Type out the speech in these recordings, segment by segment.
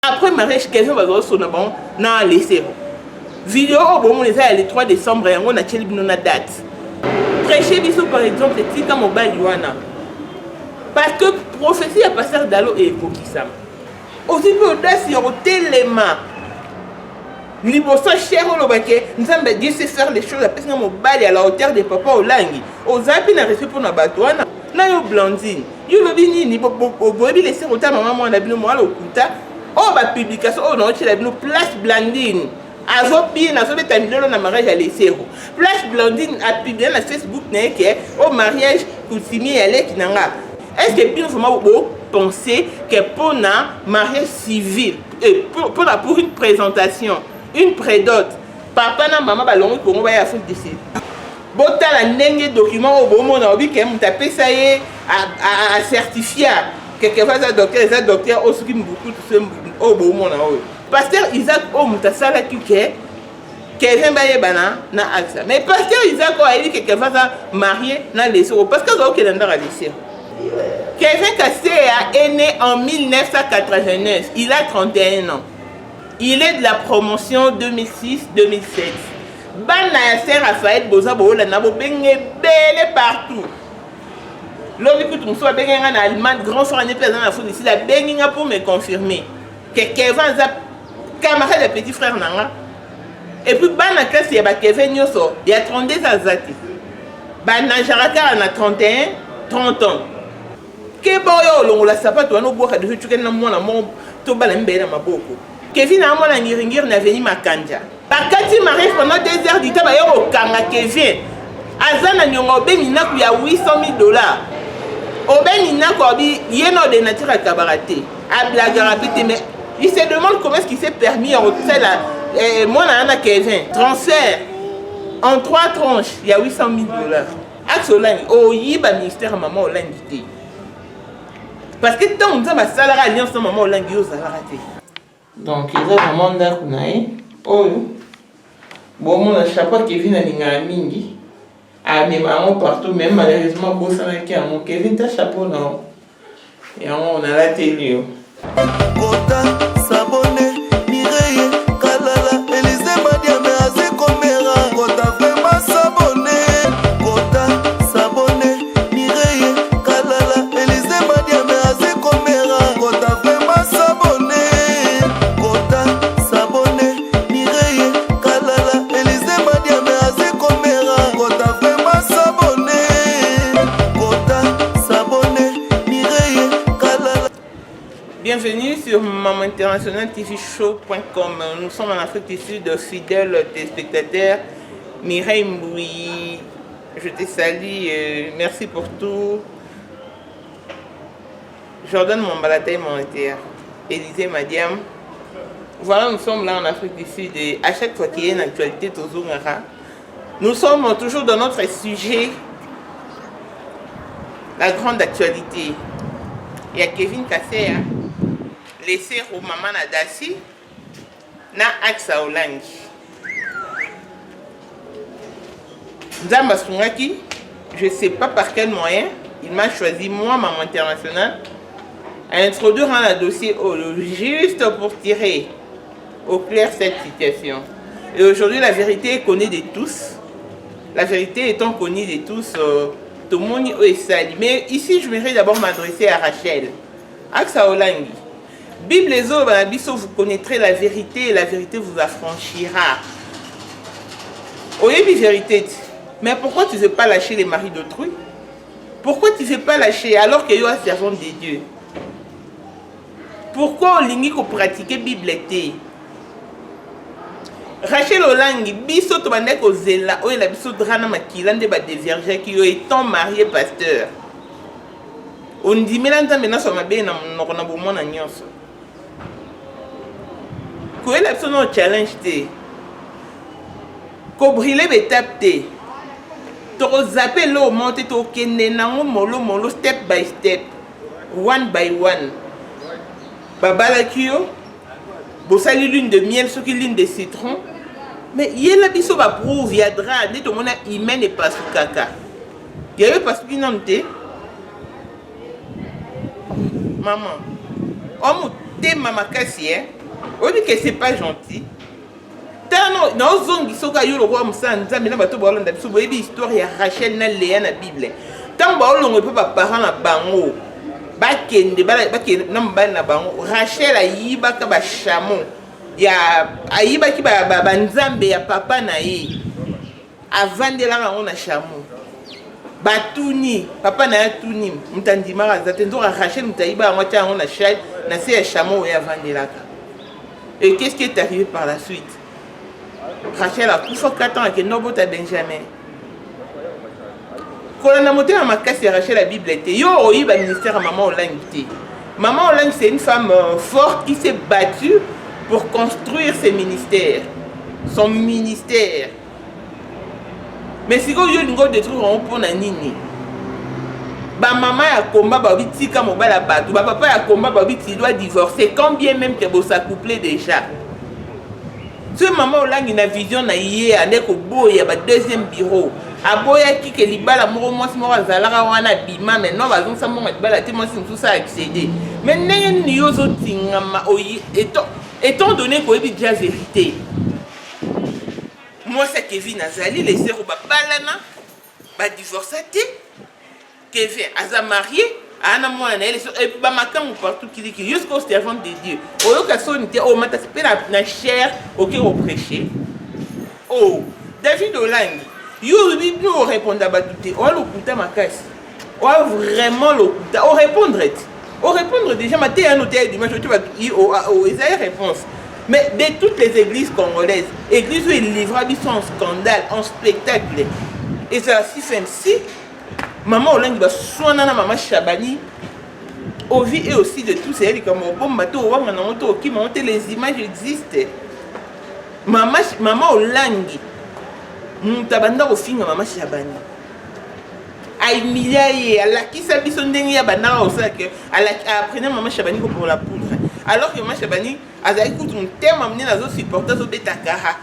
Après mariage, quelqu'un va se faire bon, n'a laissé. Vidéo au bon, le 3 décembre, et on a tiré une date. Prêcher bisou par exemple, c'est comme au Baliwana. Parce que prophétie à passer d'allo et Kokisam. Aussi peu audace, il y a au téléma. Liboso cher au lobake, nous sommes Dieu sait faire les choses à passer mon bal à la hauteur des papas au langi. Aux appuis n'a respect pour nos batouana. Na yo blondine. Yo lobini ni au bobi laisser au temps maman on a bien moi au kuta. Oh ba publication oh non tu l'as bien place blandine. Azo bien azo beta milolo na mariage à laisser. Place blandine a publié na Facebook n'est que au mariage coutumier elle qui nanga. Est-ce que bien vraiment penser que pour un mariage civil pour une présentation une prédote papa na maman balongi kongo ba ya faut décider botala ndenge document au bomo na obi ke mutape ça y a certifié quelque chose à docteur au soki beaucoup tout ce au bomo na o pasteur Isaac o mutasala ki ke quelqu'un ba yebana na axa mais pasteur Isaac o a dit que quelque chose à marier na laisser parce que zo ke ndara laisser Kevin Kasséa est né en 1989 il a 31 ans. Il est de la promotion 2006-2007. Bana Saint Raphaël Boza Bola Nabo Bengé belle partout. L'homme écoute on soit Bengé en Allemagne, grand frère n'est pas dans la foule ici, la Bengé pour me confirmer que Kevin Zap camarade de petit frère Nanga. Et puis Bana classe il y a Kevin Nyoso, il y a 32 ans Zati. Bana Jaraka en a 31, 30 ans. Que boyo longo la sapato no boka de tu ken na mona mo to bala mbela maboko. Kevin a mona ngiringir na veni makanja. Bakati mariage pendant 2 heures du temps ba yo kanga Kevin. Azana nyongo be mina ku ya $800,000. Obe mina ko bi yeno de nature kabarate. A blague rapide mais il se demande comment est-ce qu'il s'est permis en hôtel là mona na Kevin transfert en 3 tranches, il y a $800,000. Axolan o yiba ministère maman olangité. Parce que tant on a salaire alliance maman olangi yo salaire. Donc, ils ont vraiment d'akunae. Oh, bon, mon chapeau Kevin a l'ingara mingi. Ah, mais maman partout, même malheureusement, bon, ça n'a qu'à mon Kevin, ta chapeau, non. Et on a la télé. Kota, Sabone, Mireille, Kalala, Elise Madiame, Azé Komera, Kota, vraiment Sabone, Kota, Sabone, Mireille, Kalala, Elise Madiame, Azé Komera, Kota, vraiment Sabone. Bienvenue sur Maman International TV Show.com. Nous sommes en Afrique du Sud, fidèles téléspectateurs. Mireille Mboui, je te salue, merci pour tout. Jordan Mombalataï Monétaire, Élisée Madiam. Voilà, nous sommes là en Afrique du Sud et à chaque fois qu'il y a une actualité, nous sommes toujours dans notre sujet, la grande actualité. Il y a Kevin Kasséa. Laisser au maman Nadassi na Axa Olangi. Nzamba Sungaki, je ne sais pas par quel moyen, il m'a choisi, moi, Maman International, à introduire un dossier juste pour tirer au clair cette situation. Et aujourd'hui, la vérité est connue de tous. La vérité étant connue de tous, tout le monde est sali. Mais ici, je voudrais d'abord m'adresser à Rachel. Axa Olangi. Bible les eaux, vous connaîtrez la vérité et la vérité vous affranchira. Oui, vérité. Mais pourquoi tu ne veux pas lâcher les maris d'autrui? Pourquoi tu ne veux pas lâcher alors que tu es servant de Dieu? Pourquoi on ligne qu'on pratique Bible était? Rachel Olangi, biso to bande ko zela, o la biso drana makila nde ba déverger qui étant marié pasteur. On dit melanta mena so mabe na nokona bomona nyonso. Ko la biso no challenge te. Ko brûler betap te. To zapper lo monter to kende nango molo step by step, one by one. Babala kio, bosali lune de miel, ce qui lune de citron. Mais il y a la biso va prouve, viendra, dit au monde humain et pas sous caca. Il y a eu parce qu'il n'en était. Maman, homme motema makasi, on dit que c'est pas gentil. Tant non zongi soka yo le roi Moussa nzambe na bato ba londa biso boyebi histoire ya Rachel na Léa na Bible. Tant ba olongo pe ba parents na bango. Ba kende na mbali na bango. Rachel ayiba ka ba chameau. Ya ayiba ki ba nzambe ya papa na ye. Avandela ngo na chameau. Batuni papa na tuni mutandima za tendo Rachel mutayiba ngo tia ngo na chai na se ya chameau ya vandelaka. Et qu'est-ce qui est arrivé par la suite? Rachel a tout fait 4 ans avec Nobota Benjamin. Quand on a monté à ma casse, Rachel la Bible était. Yo, il y a ministère à Maman Olang. Maman Olang, c'est une femme forte qui s'est battue pour construire ses ministères. Son ministère. Mais si vous avez un détruire en pour Nini. Ba maman a combat, ba biti comme au bas la batte. Ba papa a combat, ba biti doit divorcer. Quand bien même que vous s'accouplez déjà. Ce maman Olang a une vision na yé avec au boy a deuxième bureau. A boya qui que libala moro moi moro zalara wana bima mais non bazon sa mo bala te moi tout ça accéder. Mais n'ayez ni yozo tingama oyi étant donné qu'on dit déjà vérité. Moi c'est Kevin Azali les zéro ba balana ba divorcé Kevin aza marié ana mwana na ele et puis ba makangu partout qui dit jusqu'au servant de Dieu. Oyo ka sonité o mata spela na chair OK au prêcher. Oh David Olang yo nous répondre à batouté on l'okuta makasi on vraiment l'okuta on répondre déjà maté un hôtel dimanche tu vas Isaïe réponse mais de toutes les églises congolaises église où il livra du son scandale en spectacle et ça si fait si maman Olang va soigner na maman Chabani au vie et aussi de tous ces comme au bon bateau on a monté qui monter les images existent maman Olang Tabanda au film maman Chabani. Aïe milliers à la qui s'habille son dernier à Bana au sac à apprenait maman Chabani pour la poudre. Alors que maman Chabani a écouté un terme amené dans autres supporters au Betakara.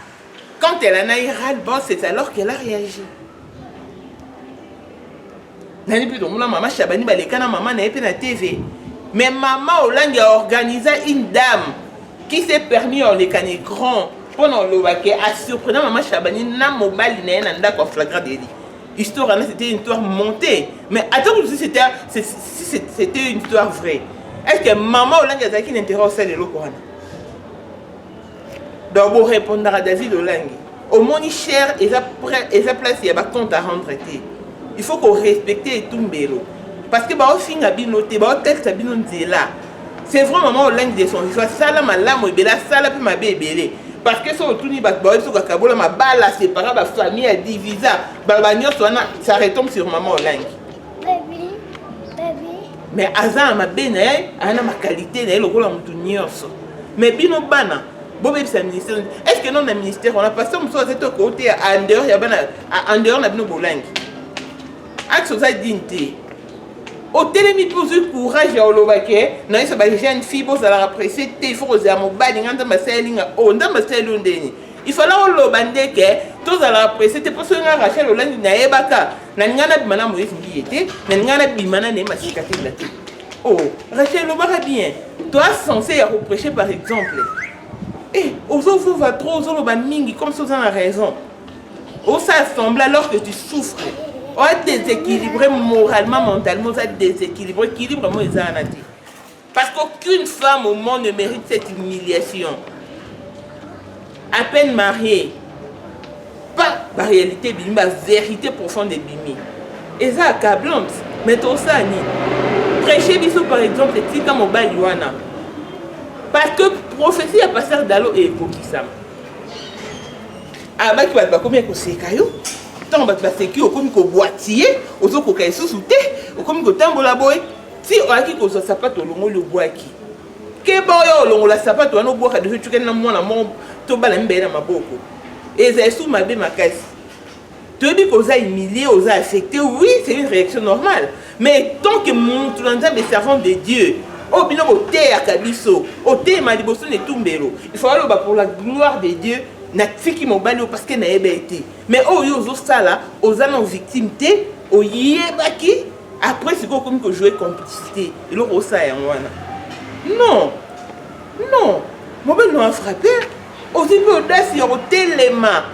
Quand elle en a eu ras-le-bas, c'est alors qu'elle a réagi. L'année plus tôt, maman Chabani balekana maman n'a pas na TV. Mais maman Olang a organisé une dame qui s'est permis en les canets grands. Pendant le baquet, à surprenant maman Chabani n'a mobile n'a pas flagrant délit. Histoire c'était une histoire montée. Mais attends si c'était une histoire vraie. Est-ce que maman Olang a qui n'intéresse celle de l'Okorana? Donc pour répondre à David Olang, au monde cher et sa place il y a un compte à rendre. Il faut qu'on respecte tout mbelo. Parce que bah au fin à binoté, bah au texte à binoté là. C'est vraiment maman Olang de son histoire. Ça là ma lame ou bela ça là puis ma bébé. Parce que si on tourne ma balle à séparer ma famille à diviser, ça retombe sur maman Olang. Mais Azan ma benne, elle a ma qualité, elle a le rôle en mais bino bana, bobé c'est ministère. Est-ce que non le ministère on a passé on soit cet côté en dehors il y a bana en dehors na bino Olang. Axe ça dignité. Au télémi poser courage à Olobake, na isa ba jeune fille bo za la apprécier il faut oser mobile nganda maselinga o ndamba selondeni. Il faut là olobande ke to za la apprécier te poso nga Rachel Olang na ebaka na ngana bimana moyesi ngiyete na ngana bimana ne masikate la te. Oh, Rachel Obaka bien. Toi censé reprocher par exemple. Eh, ozo va trop ozo loba mingi comme ça on a raison. On s'assemble alors que tu souffres. On est déséquilibré moralement, mentalement, on est déséquilibré, équilibrement, parce qu'aucune femme au monde ne mérite cette humiliation. À peine mariée, pas la réalité, la vérité profonde de Bimi. Et ça, accablante, mais tout ça, prêcher bisou par exemple, c'est comme au Baliwana. Parce que prophétie à passer d'alo et Kokisam. Ah, bah, tu vas combien que c'est caillou? Tant que tu as comme boîtier, aux autres qui sont sous comme que tambola boy, si on a qui qu'on se sapate au long le bois qui. Que boy au long la sapate, on a bois de tu as mon amour, tu vas l'embêter à ma boko. Et c'est sous ma bé ma caisse. Tu dis qu'on a humilié, on a affecté, oui, c'est une réaction normale. Mais tant que mon tout l'ensemble des servants de Dieu, au bino au thé à Kabiso, au thé Maliboson et Tumbelo, il faut aller pour la gloire de Dieu. Na fiki mobali parce que na été mais oh yo zo ça là aux anon victimes té o yebaki après c'est comme que jouer complicité et le rosa et wana non Non, mobile non a frappé. Aussi peu audace, il y a téléma.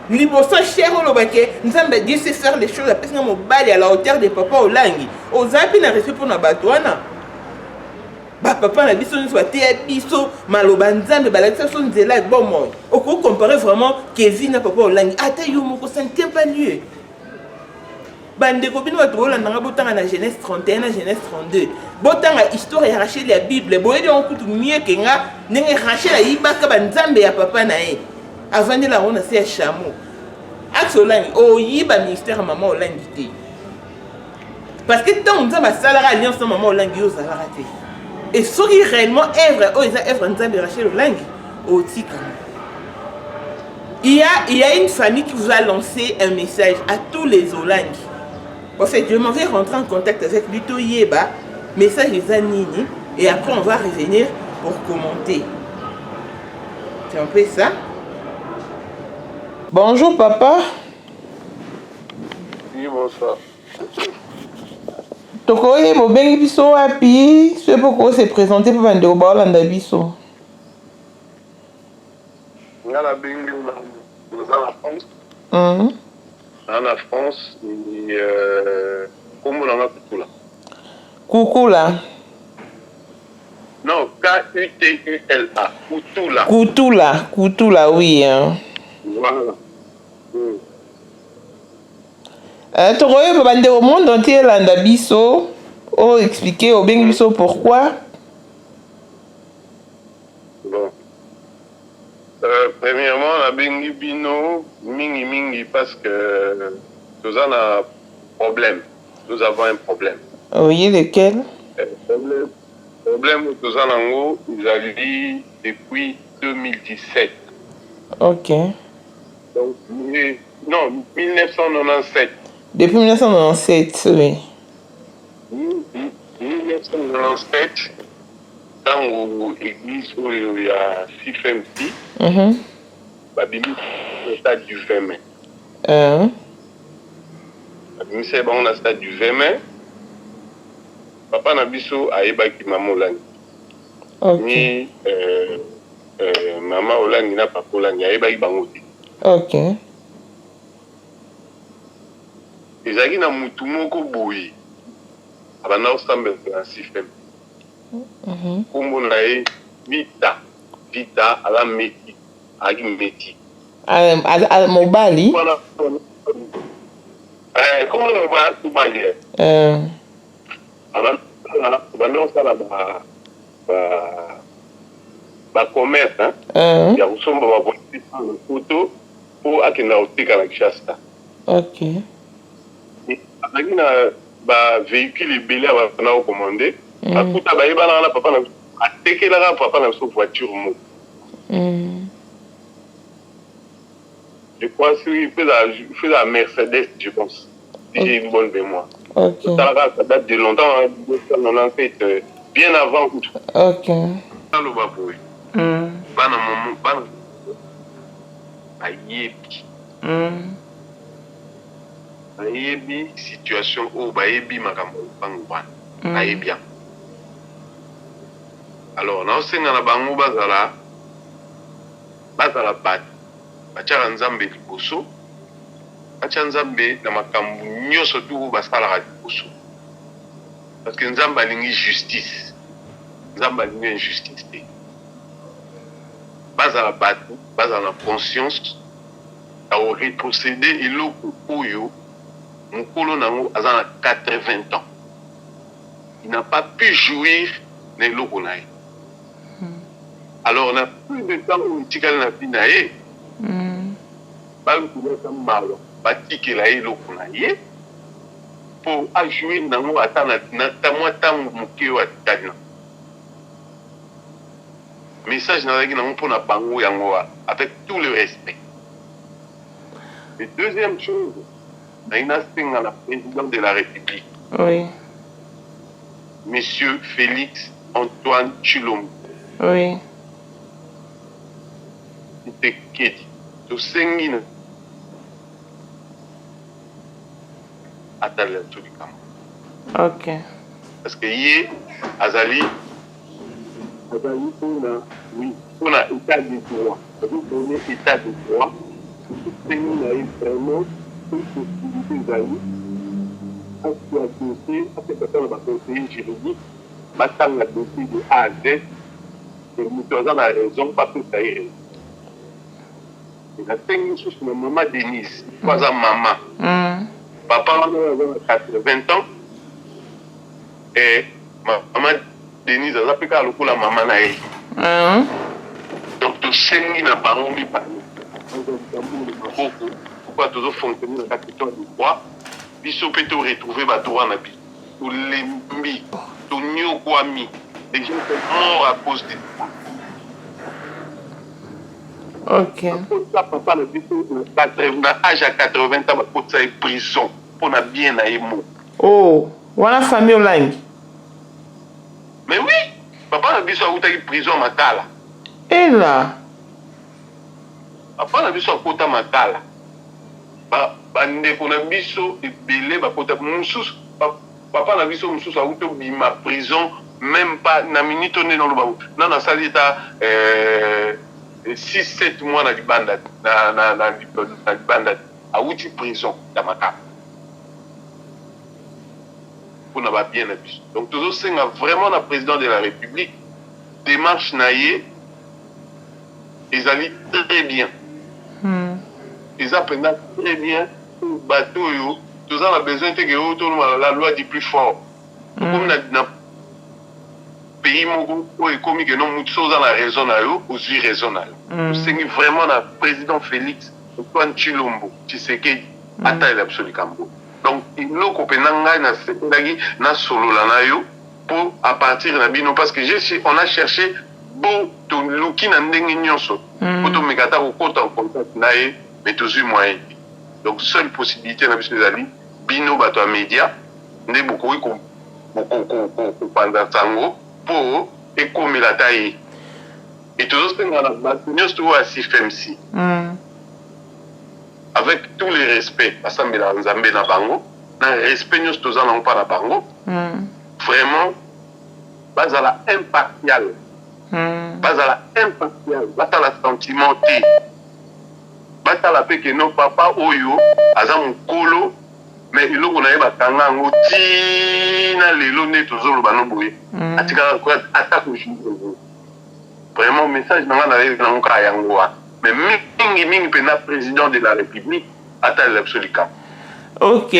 Liboso cher au lobake, nous avons Dieu sait faire les choses parce que mon bal à la hauteur des papas au langi. Aux appuis n'a respect pour nos batouana. Bah papa na biso soit te biso maloba nzambe balakisa so nzela bon moi. Au coup comparer vraiment Kevin na papa au langi. Ata yo moko ça ne tient pas lieu. Bande ko bino bato bolanda nga botanga na Genèse 31 na Genèse 32. Botanga histoire ya Rachel ya Bible. Boyedi on kutu mieux que nga ndenge Rachel ayibaka banzambe ya papa na ye. Avant de la on a fait chameau. Axe Olangi, oyiba ministère maman Olangi te. Parce que tant on a salaire alliance maman Olangi au salaire te. Et ce qui réellement œuvre, oh ils ont œuvre en de Rachel Olangi au tika. Il y a une famille qui vous a lancé un message à tous les Olangi. En fait, je m'en vais rentrer en contact avec Luto Yeba, message des Anini, et après on va revenir pour commenter. C'est un peu ça. Bonjour papa. Oui, bonsoir. Tokoye bobengi biso wapi? Ce pourquoi se présenter pour vendre au Bolanda biso. Ngala bengi dans la France. Dans la France, comment on a Kukula. Kukula. Non, K-U-T-U-L-A. Kutula. Kutula, Kutula, oui. Hein. Voilà. Tokoye bande au monde entier landa biso. Oh, expliquer au bengi biso pourquoi. Bon. Premièrement, la bengi bino mingi parce que nous avons un problème. Nous avons un problème. Oui, lequel? Problème que nous avons, ils arrivent depuis 2017. Ok. Donc, non, 1997. Depuis 1997, oui. 1997, dans l'église où il y a 6 femmes ici, le stade du 20 mai. C'est bon, le stade du 20 mai. Papa Nabiso a ébaki maman Olangi. Ni maman Olangi n'a pas Olangi, a ébaki bangote. Ok. Ezaki na mutu moko boyi. Abana osambe na sifem. Kombo na ye Vita ala meti. Agi meti. Mobali? Comment on va tout manier? Abana osala ba commerce, hein? Ya usomba ba bonti photo pour akina otika na Kishasta. Ok. Azaki na ba véhicule ebele abana ocommandé. Akuta ba yebana na papa na atekelaka papa na so voiture mo. Je crois qu'il fait la Mercedes, je pense. Si j'ai une bonne mémoire. Ok. Ça date de longtemps, on a fait bien avant. Ok. Le baboué. Bana momo, bana. Ayebi. Ayebi situation où bayebi makambo bangwan. Ayebi. Alors, na osenga na bango bazala bat. Bachara nzambe liboso. Bacha nzambe na makambo nyoso tu basalaka liboso. Parce que nzambe alingi justice. Nzambe alingi injustice te. Bazala batu, bazala conscience à rétrocéder eloko oyo mukolo nango azana 80 ans. Il n'a pas pu jouir de eloko na ye. Alors on a plus de temps où tikala na bina ye. Baluka malo, batikela ye eloko na ye pour ajouer nango ata na tamwa tango moke wa tana. Message nazaki nango mpona bango yango avec tout le respect. Et deuxième chose, naina senga la président de la République. Oui. Monsieur Félix Antoine Tshilombo. Oui. Tshisekedi. Tosengi na atala tulikama. Ok. Parce que yé azali Oui, on a état de droit. Vous donnez état de droit. C'est vraiment une possibilité d'aller à ce dossier, à ce conseiller juridique, maintenant le dossier de A à Z, et nous avons la raison, pas tout ça est raison. Et la cinquième chose, c'est maman Denise, pas maman. Papa a 80 ans, et maman Denise a appelé à l'eau la maman naïe. Donc, tout ce qui n'a pas envie de parler. Pourquoi toujours fonctionner dans la question du droit? Puis, si on peut retrouver le droit, tout l'ennemi, tout nyogwami, les gens sont morts à cause de ça. Ok. Papa a âge à 80 ans, pour ça est prison, pour na bien na émo. Oh, voilà famille au langue. Mais oui, papa a dit ça, où t'as prison à Makala. Et là? Papa a dit ça, où t'as Makala. Ndeko na biso ebele bakota mususu papa na biso mususu auto bima prison même pas na minute on est dans le baou na sali ta 6-7 mois na libanda na libanda auti prison na Makala pour na ba bien na biso. Donc toujours c'est vraiment la président de la République démarche naie ils allaient très bien. Ils apprennent très bien bateau, tous ont besoin de la loi du plus fort. Comme dans le pays, comme que nous sommes la raison, aussi raisonnable. C'est vraiment le président Félix Antoine Tshilombo, Tshisekedi, Atal absolument. Donc, nous avons solo pour à partir de Bino parce que on a cherché beau to luki na ndenge nyonso pour to mekata ko kota en contact nae mais toujours moyen. Donc, seule possibilité, bino bato média, ne beaucoup pendant tango pour écomer la taille. Et toujours, c'est dans la nous à CFMC. Avec tous les respects, parce que nous avons na bango, dans le respect, nous tous n'avons pas na bango. Vraiment, bas à la impartial. Bas à la impartial, bas à la sentimentée. La paix que nos papa oyo azam kolo mais il on a ba kanga ngoti na lelo ne tozolo banoboye atika ko attaque vraiment message na na nka yangoa mais mingi pena président de la République Atal absolument. OK.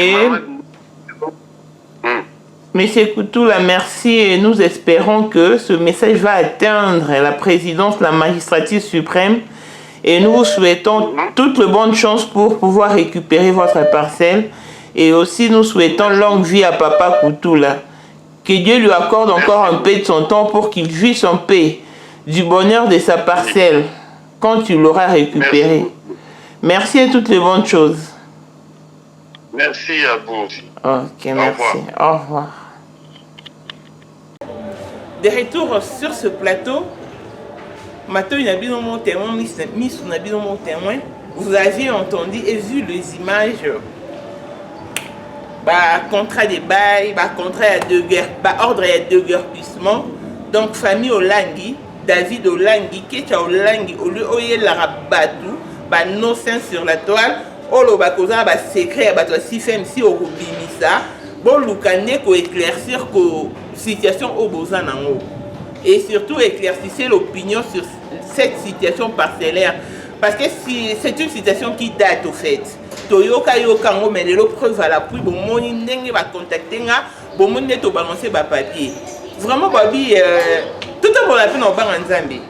Monsieur Koutoula, merci et nous espérons que ce message va atteindre la présidence de la magistrature suprême. Et nous vous souhaitons toutes les bonnes chances pour pouvoir récupérer votre parcelle. Et aussi, nous souhaitons longue vie à Papa Koutoula. Que Dieu lui accorde encore un peu de son temps pour qu'il jouisse en paix du bonheur de sa parcelle quand il l'aura récupéré. Merci et toutes les bonnes choses. Merci à vous aussi. Ok, merci. Au revoir. De retour sur ce plateau, vous avez entendu et vu les images, contrat de bail, contrat de guerre, ordre de guerpissement. Donc famille Olangi, David Olangi, Kecha Olangi, au lieu de la rabatou, nos seins sur la toile, Olo bakoza secret si fait si au bimisa, bon lukane ko éclaircir ko situation au bozanango. Et surtout éclaircissez l'opinion sur cette situation parcellaire. Parce que si c'est une situation qui date au fait. Toyoka yokango mais les preuves à l'appui, bon moni ndenge va contacter nga, bon moni neto balancer ba papier. Vraiment babi tout le monde a fait dans bang nzambe.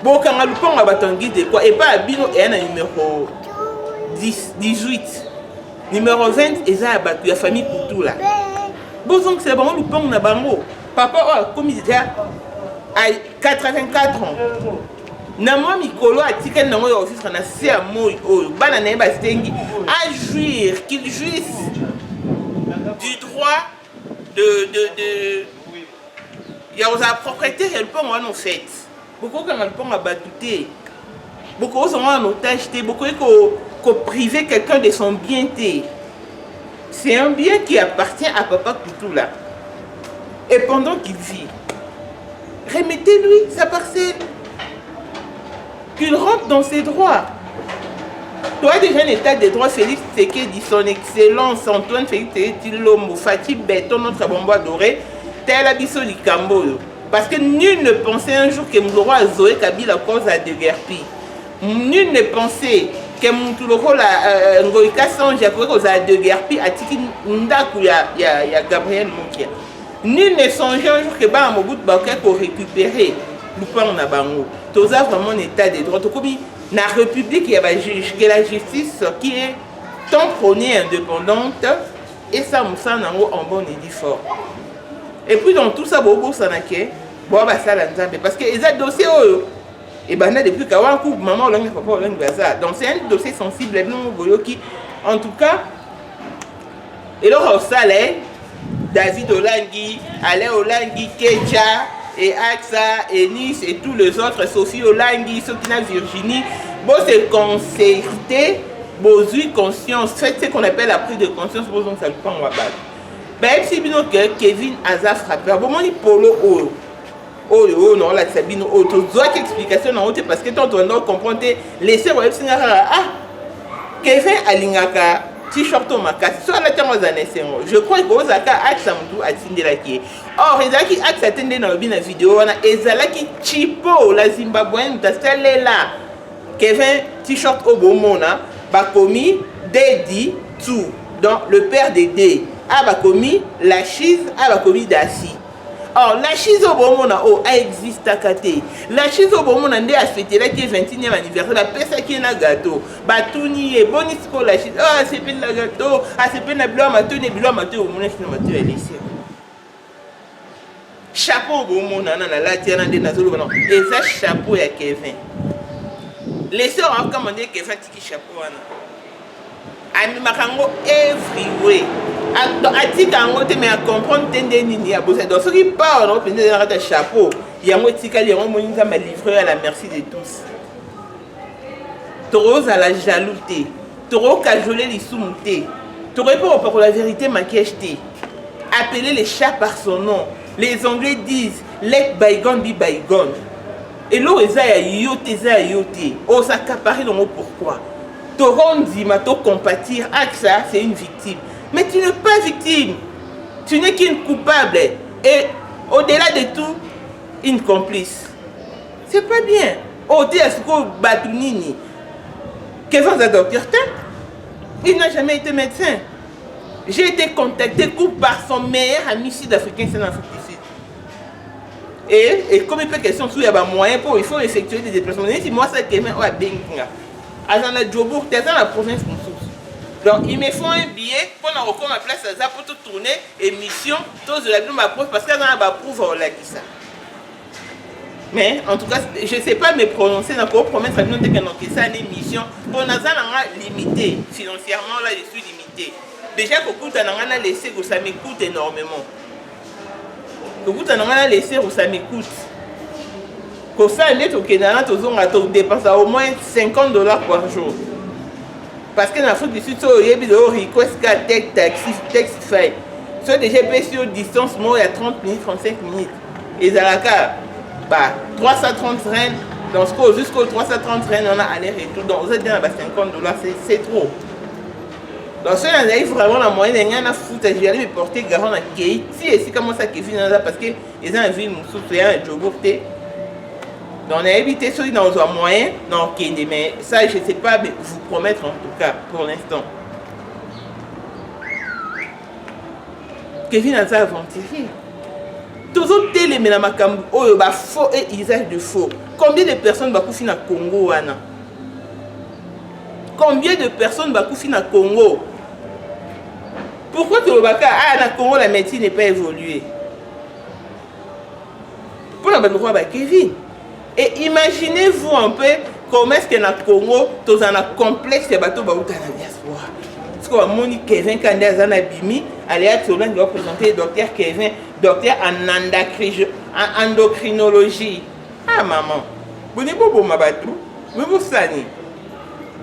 Bon quand luponga batangi de quoi et pas bino et un numéro 18. Numéro 20 et ça battu la famille Koutoula. Bon donc c'est bon luponga na bango. Papa, comme il disait, à 84 ans, Namo Mikolo a dit qu'elle n'a pas office qu'on a si à moi, banane bastengi, à jouir, qu'il jouisse du droit de il y a aux propriétaires, elle peut en fait. Beaucoup quand elle peut en battuter, beaucoup sont en otage, beaucoup qu'on priver quelqu'un de son bien. C'est un bien qui appartient à Papa Koutoula. Et pendant qu'il vit, remettez-lui sa parcelle. Qu'il rentre dans ses droits. Toi, déjà, un état de droit, Félix Tshisekedi, son excellence, Antoine Félix Tshisekedi Tshilombo, Fatih Beton, notre bombe doré, tel abisso du Camboyo. Parce que nul ne pensait un jour que Mouloro a Zoé Kabila cause à déguerpi. Nul ne pensait que Mouloro la Ngoïka Sange a cause à déguerpi à Tiki Ndaku ya Gabriel Moukia. Nul ne songeait un jour que Bala Mobout Baouka pour récupérer Lupin Nabango. Tout ça vraiment un état de droit. Comme la République, il y a la justice qui est tant prônée indépendante et ça me semble en bon et dit fort. Et puis dans tout ça, beaucoup ça n'a qu'à bon bah ça parce que les dossiers et ben là depuis qu'avoir un coup maman langue papa langue ça donc c'est un dossier sensible non qui en tout cas et là au salaire David Olangui, Alain Olangui, Kecha et Axa et Nice et tous les autres Sophie Olangui, Sokina Virginie bon c'est concerté bon conscience faites ce qu'on appelle la prise de conscience bon ça le prend on va battre. Ben si bino que Kevin Aza frappé bon moi ni polo oh non là c'est bino oh tu dois explication non parce que toi tu dois comprendre laisser web singara ah Kevin alingaka t-shirt au makasi soit la terme je crois que Osaka axa mtu atindela ki or ezaki axa atende na bina vidéo wana ezalaki chipo la Zimbabwean tastelela Kevin t-shirt au bomona bakomi Dedi tout donc le père de D a commis la chise a commis d'assis. Or la chise au bon moment a existe à côté. La chise au bon moment a fêté là qui est 21e anniversaire la pesa qui est na gâteau. Batuni et bonisco la chise. Ah c'est pas le gâteau, ah c'est pas la blanc matin et blanc matin au moment où matin est laissé. Chapeau au bon moment na la tiana de nazolo non. Et ça chapeau ya Kevin. Les sœurs ont commandé Kevin tiki chapeau ana. Ami makango everywhere. Atika ngo te me a comprendre tende nini ya bosse donc ce qui parle on peut dire un chapeau yango tika li yango moninga ma livré à la merci de tous trop à la jalousie trop cajoler les soumuté trop pour la vérité maquillage appeler les chats par son nom les anglais disent let bygone be bygone et l'eau eza ya yote oh ça capare donc pourquoi Torondi mato compatir Axa c'est une victime. Mais tu n'es pas victime. Tu n'es qu'une coupable. Et au-delà de tout, une complice. C'est pas bien. Oh, tu es ce qu'on Batunini. Kevin est docteur. Il n'a jamais été médecin. J'ai été contacté par son meilleur ami sud-africain, c'est en Afrique du Sud. Et comme il peut question, il y a des moyens pour il faut effectuer des déplacements. Si moi, ça Kevin, ouais, bien. Dans la Djobourg, tu es dans la province de donc, ils me font un billet pour nous recoller ma place à pour tout tourner, émission, tous de la vie parce qu'il y a un approuve ça. Mais en tout cas, je ne sais pas me prononcer dans la promesse à nous de que ça une émission. Pour nous, on limité. Financièrement, là, je suis limité. Déjà, pour que on a laissé que ça m'écoute énormément. Que on a laissé que ça m'écoute. Pour ça, au Kenya, on dépense au moins $50 par jour. Parce que dans l'Afrique du Sud, il y a des requests taxi, text file. Soit déjà sur distance, moi, il y a 30 minutes, 35 minutes. Et dans la cas, 330 rennes, dans ce cas, jusqu'au 330 rennes, on a aller-retour. Donc, vous êtes dans $50, c'est trop. Donc, si on a vraiment la moyenne, il y a un foot, je vais aller me porter garant à Keïti. Et si comment ça qui finit là, parce que les gens vivent sous un jour. Donc on a évité ceux qui ont un moyen, non, mais ça je ne sais pas vous promettre en tout cas pour l'instant. Kevin a ça aventuré. Toujours télé mais la makambu, oh bah faux et usage de faux. Combien de personnes va coucher dans le Congo Anna? Combien de personnes va coucher dans le Congo? Pourquoi tu vas dans le Congo la médecine n'est pas évoluée? Pour la bonne Kevin. Et imaginez-vous un peu comment est-ce que dans le Congo, tu as un complexe de bateaux dans la diaspora. Parce que mon Kevin Kandé Zanabimi, allez à Tsolan, il va présenter le docteur Kevin, docteur en endocrinologie. Ah maman, vous n'êtes pas bon ma bateau, vous savez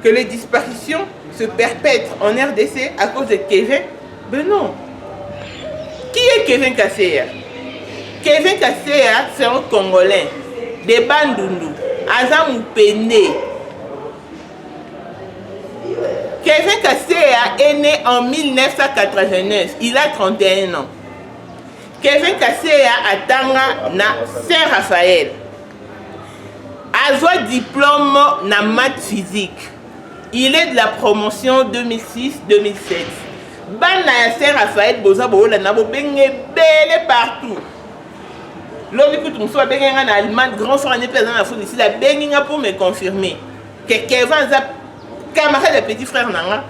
que les disparitions se perpètrent en RDC à cause de Kevin? Ben non. Qui est Kevin Kasseya? Kevin Kasseya, c'est un Congolais. De Bandundu. Azam Pende. Kevin Kasseya est né en 1989. Il a 31 ans. Kevin Kasseya a tanga na Saint-Raphaël. Azwa diplôme na maths physique. Il est de la promotion 2006-2007. Bana ya Saint-Raphaël boza bola na bo benge belle partout. L'homme écoute mon soir benga en Allemagne, grand frère n'est pas dans la foule ici, la benga pour me confirmer que Kevin a camarade de petit frère nanga.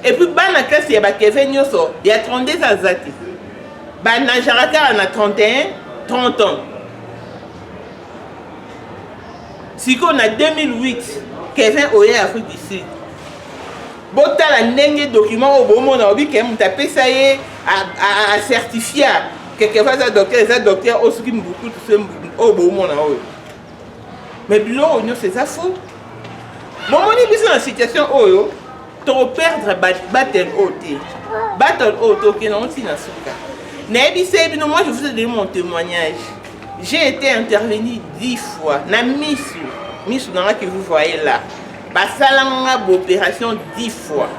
Et puis bana classe il y a Kevin Nyoso, il y a 32 ans zati. Bana Jaraka en a 31, 30 ans. Si on a 2008, Kevin Oye Afrique du Sud. Bota la ndenge document au bon moment, obi que m'a tapé ça y est à certifier que Kevin est docteur aussi qui beaucoup tout ce au bon moment. Mais bilo c'est ça faux. Bon on est dans une situation où tu perdre battle haute. Battle haute qui non si na suka. Nebi c'est moi je vous ai donné mon témoignage. J'ai été intervenu 10 fois na Misu dans que vous voyez là. Basalanga opération 10 fois.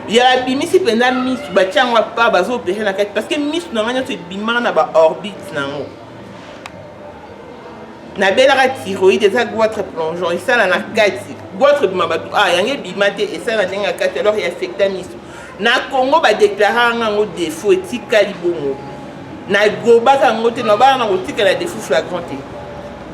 Il y a bimisi pendant Misu bachangwa pas bazo opérer na kati parce que Misu na nganya te bimana na ba orbite nango. Na belaka thyroïde eza goitre plongeon et ça na kati. Goitre bimabatu yange bimate et ça na denga kati alors il affecta Misu. Na Congo ba déclarer ngo défaut etikali bongo. Na gobaka ngote na ba na otika la défaut flagrant.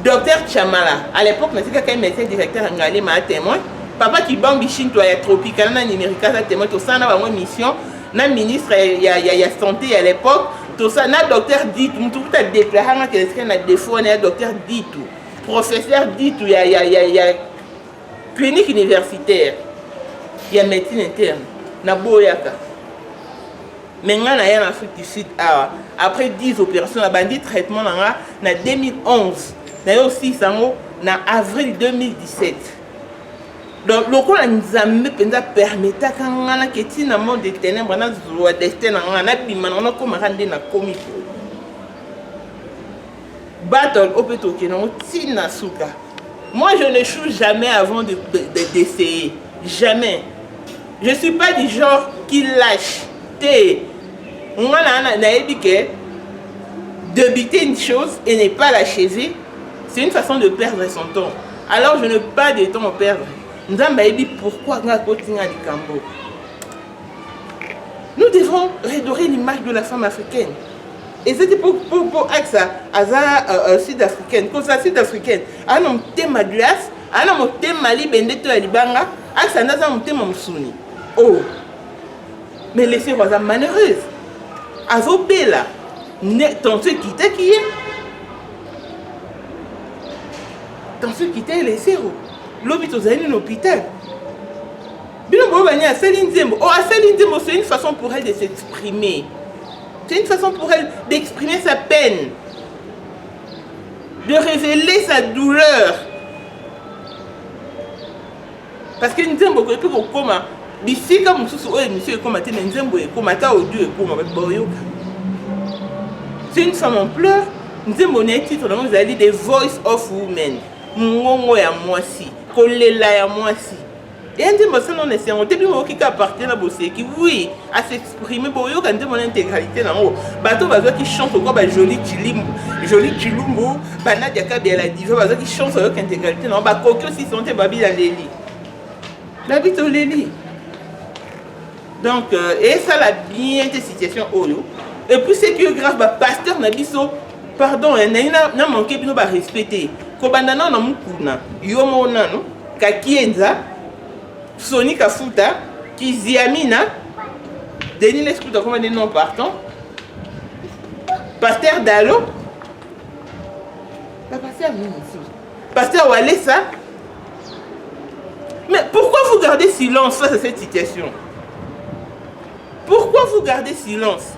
Docteur Chamala, à l'époque, je suis un médecin directeur en ma témoin. Papa qui bambi toi, il y a tropical, il y a numérique, témoin, tout ça, on a une mission. Na ministre, il y a santé à l'époque. Tout ça, na docteur dit, tout a déclaré que c'est un défaut, on a docteur dit tout. Professeur dit tout, il y a clinique universitaire. Il y a médecine interne. Na boyaka. Maintenant, il y a en Afrique du Sud. Après 10 opérations, on a bandit traitement en 2011. D'ailleurs aussi, en avril 2017. Donc, le coup, nous a permis que tu aies un monde de ténèbres, tu as destin, battle, moi, je ne choue jamais avant d'essayer. Jamais. Je ne suis pas du genre qui lâche. On a débiter une chose et ne pas l'achever. C'est une façon de perdre son temps. Alors je n'ai pas de temps à perdre. Nous avons dit pourquoi nous avons continué à Cambo. Nous devons redorer l'image de la femme africaine. Et c'était pour ça, à sud-africaine. Comme ça, sud-africaine, à un thème de glace, à un thème mali bendeto à libanga, à ça n'a pas un thème moussouni. Oh, mais laissez-moi ça malheureuse. À Zobela, tant ceux qui est. Dans ceux qui étaient les zéros, l'hôpital est un hôpital. C'est une façon pour elle de s'exprimer. C'est une façon pour elle d'exprimer sa peine, de révéler sa douleur. Parce que nous sommes beaucoup plus comme ici, comme monsieur c'est une femme en pleurs. Nous sommes titre, nous allons des Voice of Women. Mungongo ya mwasi, kolela ya mwasi. Et un débat ça non est on depuis moi qui appartient à bosser qui oui à s'exprimer pour yo quand mon intégralité dans haut. Bateau bazo qui chante encore ba joli chilumbo, banadia ka bien la diva bazo qui chante avec intégralité non ba kokyo si santé babi la leli. La bito leli. Donc et ça la bien cette situation oyo. Et puis c'est que grave ba pasteur na biso pardon n'a manqué bino ba respecter. Kobandana na mukuna yomo nano kakienza Sony Kafuta Kiziamina Denis Lescuta comme des noms partants Pasteur Dalo Pasteur Walesa. Mais pourquoi vous gardez silence face à cette situation? Pourquoi vous gardez silence?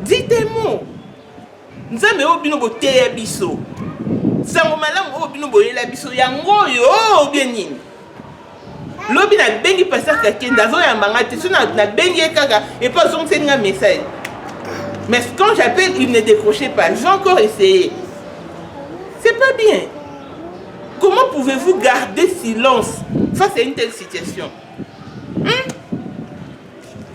Dites des mots. Nous avons obino boté biso. Sango malamu obino boyela biso yango yo bien nini. Lobi na bengi pasteur kakenda zo ya mbanga te so na bengi kaka et pas son senga message. Mais quand j'appelle, il ne décrochait pas. J'ai encore essayé. C'est pas bien. Comment pouvez-vous garder silence face à une telle situation?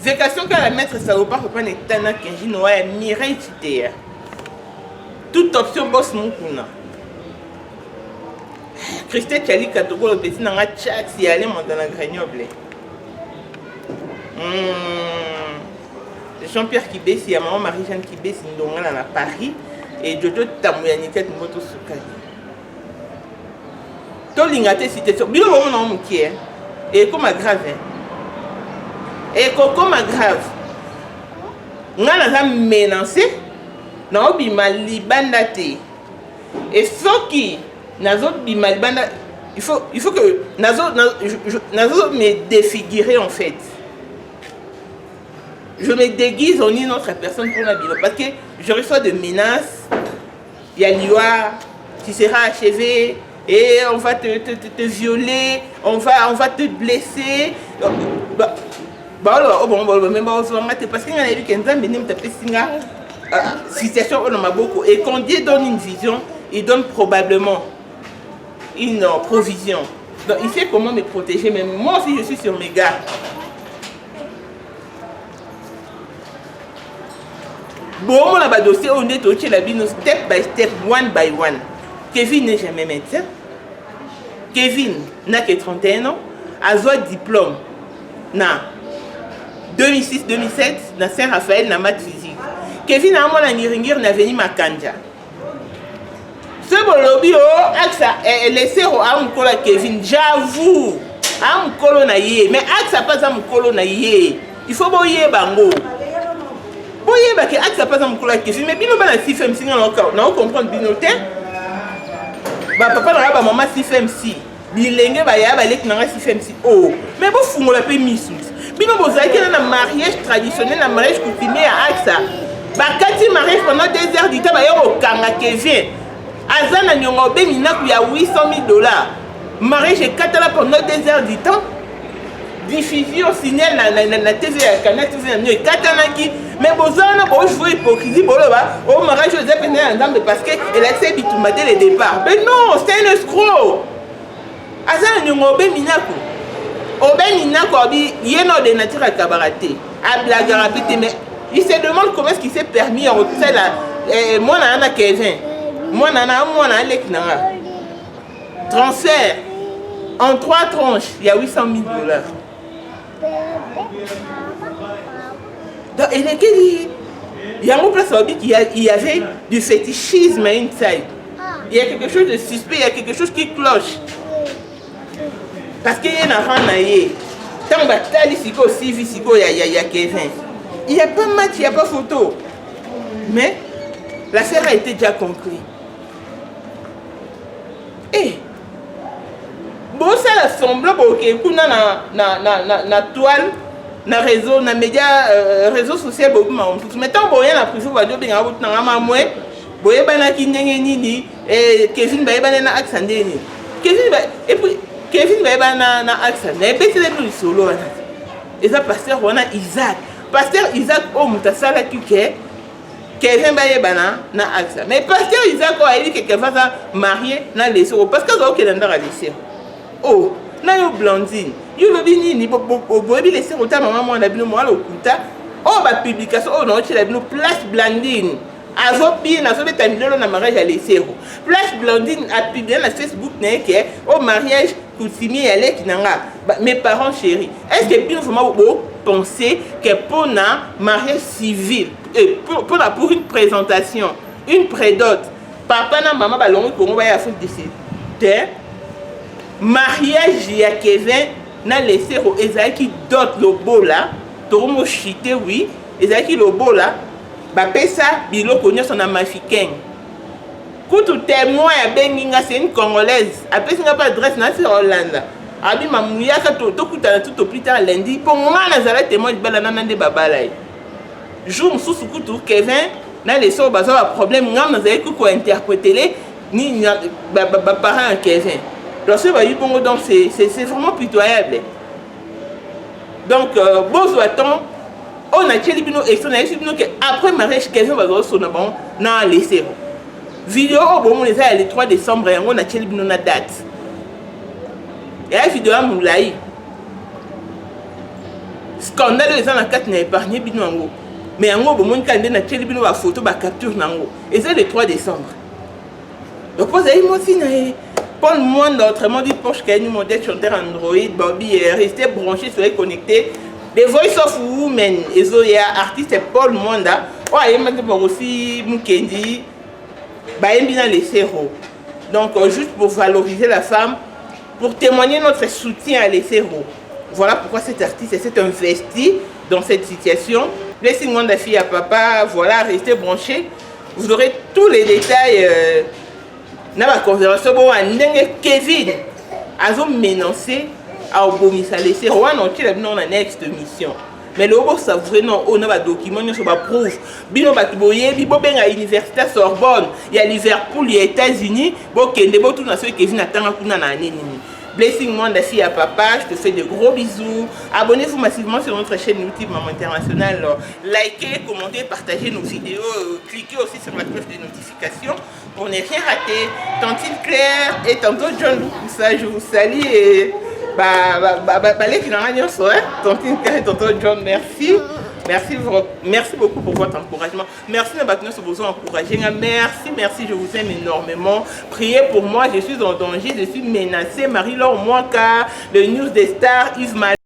Vécation quand la maître salopard pas n'étana kenji noa mireille chitea. Toute option boss mon kuna. Christelle Chali Katoko le petit n'a chat si allait monter dans la grignoble. Jean-Pierre Kibesi, maman Marie-Jeanne Kibesi, nous sommes à Paris et Jojo Tamouyaniket Moto Soukani. Tout l'ingate cité sur bio mon qui est et comme grave. Et comme grave. Nous avons menacé, nous avons malibandate. Et ce qui Nazo Bimalibanda, il faut que Nazo me défigurer en fait. Je me déguise en une autre personne pour la bio parce que je reçois des menaces. Il y a l'IOA, tu seras achevé et on va te violer, on va te blesser. Parce qu'il y a eu 15 ans, situation et quand Dieu donne une vision, il donne probablement une provision. Donc il sait comment me protéger, mais moi aussi je suis sur mes gardes. Bon, on a dossier, on est au step by step, one by one. Kevin n'est jamais médecin. Kevin n'a que 31 ans. A un diplôme. Na 2006-2007, na Saint-Raphaël, na maths physique. Kevin a un niringir na venu Makanja. Ce lobby, laissez à un Kevin, j'avoue. À un colo na yé. Mais ça passe à un colo na yé. Il faut boyer bango. Boyer baki ça passe à un colo Kevin. Mais bino bana si femme si on comprend bino te. Ba papa na ba maman si femme si. Bilenge ba ya ba lek na si femme si. Oh. Mais bo fungo la pe misut. Bino bozaki na mariage traditionnel, na mariage coutumier à AXA. Bakati mariage pendant 2 heures du temps ba yo kanga Kevin. Azana nyongo be minaku ya $800,000. Mariage est katala pendant 2 heures du temps. Diffusion signal na TV ya Canal TV na nyo katanaki. Mais bozana bo jouer hypocrisie boloba. Oh mariage aux épines en parce que elle a essayé bitumba dès le départ. Mais non, c'est un escroc. Azana nyongo be minaku. Obe minaku abi yeno de nature à cabareté. A blague rapide mais il se demande comment est-ce qu'il s'est permis en fait là moi na Kevin. Moi, transfert en 3 tranches, il y a $800,000. Donc, il y a un place qui il y avait du fétichisme inside. Il y a quelque chose de suspect, il y a quelque chose qui cloche. Parce qu'il y a un enfant naïe. Tant que il y a Kevin. Il n'y a pas match, il n'y a pas photo. Mais l'affaire a été déjà conclue. Eh, bon ça la semblant que kuna na toile na réseau na média réseau social beaucoup ma mais tant boya na prison ba dobe nga bout na mamwe boye bana ki ndenge nini Kevin ba bana na accent ndeni Kevin ba et puis Kevin ba bana na accent na betele no solo wana eza pasteur wana pasteur Isaac o mutasala kike Kevin ba yebana na axa mais pasteur Isaac a dit que quelqu'un va marier na laisser parce que zo kelanda ra laisser oh na yo blondine yo lobi ni bobi laisser ota maman moi na bino moi lokuta oh ba publication oh non la bino place blondine azo bien na so beta milolo na mariage à laisser place blondine a publié na Facebook na que oh mariage coutumier aller kinanga mes parents chéris est-ce que bino vraiment penser que pour un mariage civil pour une présentation une prédote papa na maman balongo kongo ba ya Afrique du Sud mariage ya Kevin na laissé au ezaki dot lobo là tomo chité oui ezaki lobo là ba pesa biloko nyoso na mafiken kutu témoin ya benginga c'est une congolaise apesi nga pas adresse na sur Hollande abi mamuyaka to kutana tout plus tard lundi pour moi nazala témoin de bala nande babala jour mususu kutu Kevin na leso bazo ba problème ngam nazali ko interpréter ni ba parent Kevin donc c'est ba yibongo donc c'est vraiment pitoyable donc besoin-on On a dit que après mariage, quelqu'un va se faire na laisser. Vidéo au bon le 3 décembre, on a dit na date. Et la vidéo à Moulaï. Scandale les gens en 4 n'a épargné binango. Mais en gros, bon, quand on a dit na photo, ba capture nango. Et c'est le 3 décembre. Donc vous avez moi aussi Paul Monde, autrement dit Porsche qui a une modèle chanteur Android, Bobby est resté branché, soyez connecté. The Voice of Women, et Zoya, artiste Paul Monda, il y a aussi Mukendi, il y a les héros. Donc, juste pour valoriser la femme, pour témoigner notre soutien à les héros. Voilà pourquoi cet artiste s'est investi dans cette situation. Blessing Monda, fille à papa, voilà, restez branché. Vous aurez tous les détails dans la conversation. Kevin a menacé à obomisa laisser roi non tu dans la next mission mais le beau savourer non on a des documents sur la prouve bino batuboye bi bobenga université Sorbonne il y a Liverpool les États-Unis bokende bo tout na ceux qui viennent attendre kuna na nini Blessing Monde fille à papa je te fais de gros bisous abonnez-vous massivement sur notre chaîne YouTube Maman Internationale likez commentez partagez nos vidéos cliquez aussi sur la cloche de notification pour ne rien rater. Tantine Claire et tantôt John Lou ça je vous salue et Tantine Claire et tonton John, merci. Merci beaucoup pour votre encouragement. Merci de nous besoin d'encourager. Merci, je vous aime énormément. Priez pour moi, je suis en danger, je suis menacée. Marie-Laure Mouaka, le News des Stars, Yves Mal.